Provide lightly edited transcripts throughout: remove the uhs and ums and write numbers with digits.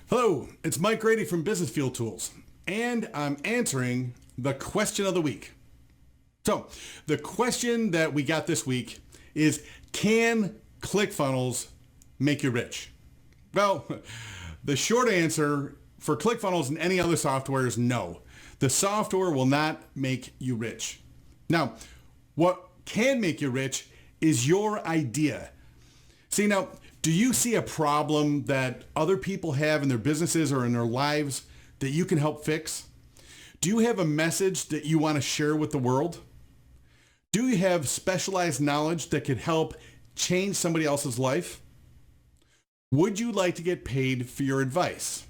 Hello, it's Mike Grady from Business Fuel Tools, and I'm answering the question of the week. So, the question that we got this week is, can Clickfunnels make you rich? Well, the short answer for Clickfunnels and any other software is no. The software will not make you rich. Now, what can make you rich is your idea. See, now, do you see a problem that other people have in their businesses or in their lives that you can help fix? Do you have a message that you want to share with the world? Do you have specialized knowledge that could help change somebody else's life? Would you like to get paid for your advice?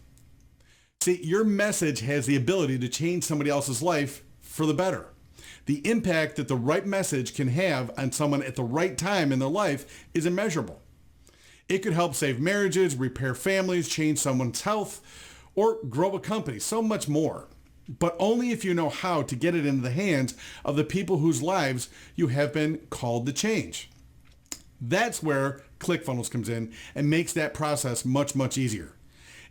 See, your message has the ability to change somebody else's life for the better. The impact that the right message can have on someone at the right time in their life is immeasurable. It could help save marriages, repair families, change someone's health, or grow a company, so much more. But only if you know how to get it into the hands of the people whose lives you have been called to change. That's where Clickfunnels comes in and makes that process much, much easier.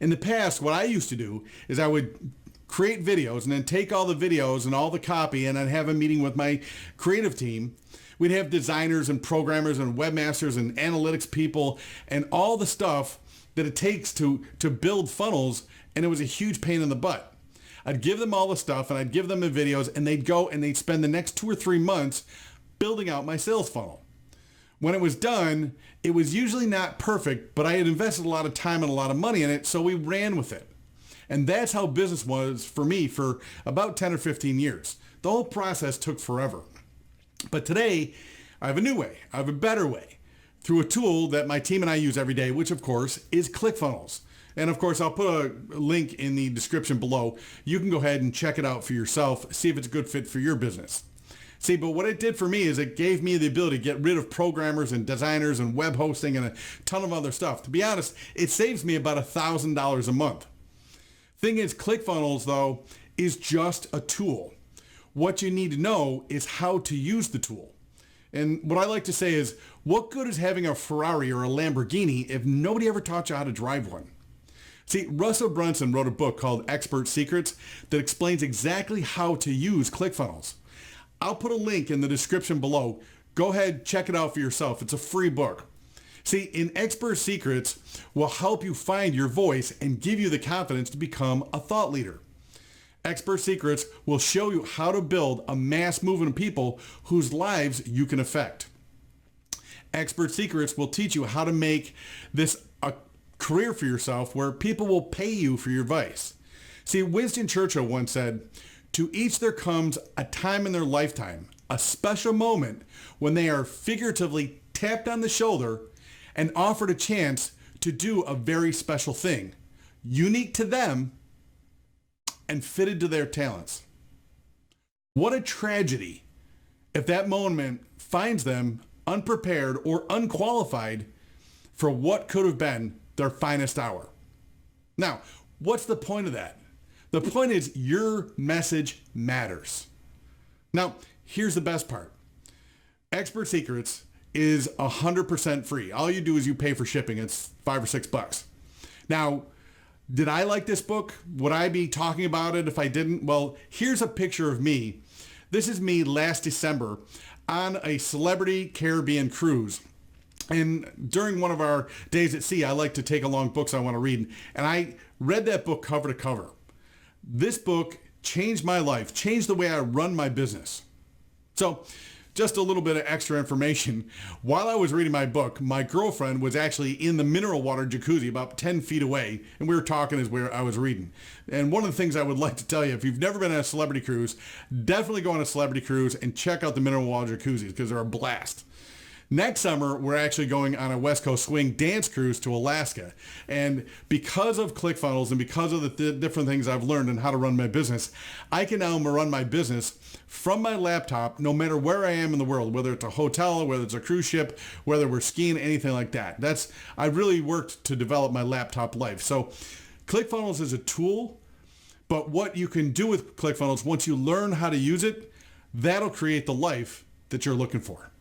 In the past, what I used to do is I would create videos and then take all the videos and all the copy, and I'd have a meeting with my creative team. We'd have designers and programmers and webmasters and analytics people and all the stuff that it takes to build funnels, and it was a huge pain in the butt. I'd give them all the stuff and I'd give them the videos, and they'd go and they'd spend the next 2 or 3 months building out my sales funnel. When it was done, it was usually not perfect, but I had invested a lot of time and a lot of money in it, so we ran with it. And that's how business was for me for about 10 or 15 years. The whole process took forever. But today, I have a new way. I have a better way through a tool that my team and I use every day, which of course is Clickfunnels. And of course, I'll put a link in the description below. You can go ahead and check it out for yourself, see if it's a good fit for your business. See, but what it did for me is it gave me the ability to get rid of programmers and designers and web hosting and a ton of other stuff. To be honest, it saves me about $1,000 a month. Thing is, Clickfunnels, though, is just a tool. What you need to know is how to use the tool. And what I like to say is, what good is having a Ferrari or a Lamborghini if nobody ever taught you how to drive one? See, Russell Brunson wrote a book called Expert Secrets that explains exactly how to use Clickfunnels. I'll put a link in the description below. Go ahead, check it out for yourself. It's a free book. See, in Expert Secrets will help you find your voice and give you the confidence to become a thought leader. Expert Secrets will show you how to build a mass movement of people whose lives you can affect. Expert Secrets will teach you how to make this a career for yourself where people will pay you for your advice. See, Winston Churchill once said, "To each there comes a time in their lifetime, a special moment when they are figuratively tapped on the shoulder and offered a chance to do a very special thing, unique to them and fitted to their talents." What a tragedy if that moment finds them unprepared or unqualified for what could have been their finest hour. Now, what's the point of that? The point is your message matters. Now, here's the best part. Expert Secrets is 100% free. All you do is you pay for shipping. It's $5 or $6. Now, did I like this book? Would I be talking about it if I didn't? Well, here's a picture of me. This is me last December on a celebrity Caribbean cruise. And during one of our days at sea, I like to take along books I want to read. And I read that book cover to cover. This book changed my life, changed the way I run my business. So, just a little bit of extra information. While I was reading my book, my girlfriend was actually in the mineral water jacuzzi about 10 feet away, and we were talking as I was reading. And one of the things I would like to tell you, if you've never been on a celebrity cruise, definitely go on a celebrity cruise and check out the mineral water jacuzzis because they're a blast. Next summer, we're actually going on a West Coast swing dance cruise to Alaska. And because of Clickfunnels and because of the different things I've learned and how to run my business, I can now run my business from my laptop no matter where I am in the world, whether it's a hotel, whether it's a cruise ship, whether we're skiing, anything like that. I really worked to develop my laptop life. So Clickfunnels is a tool, but what you can do with Clickfunnels, once you learn how to use it, that'll create the life that you're looking for.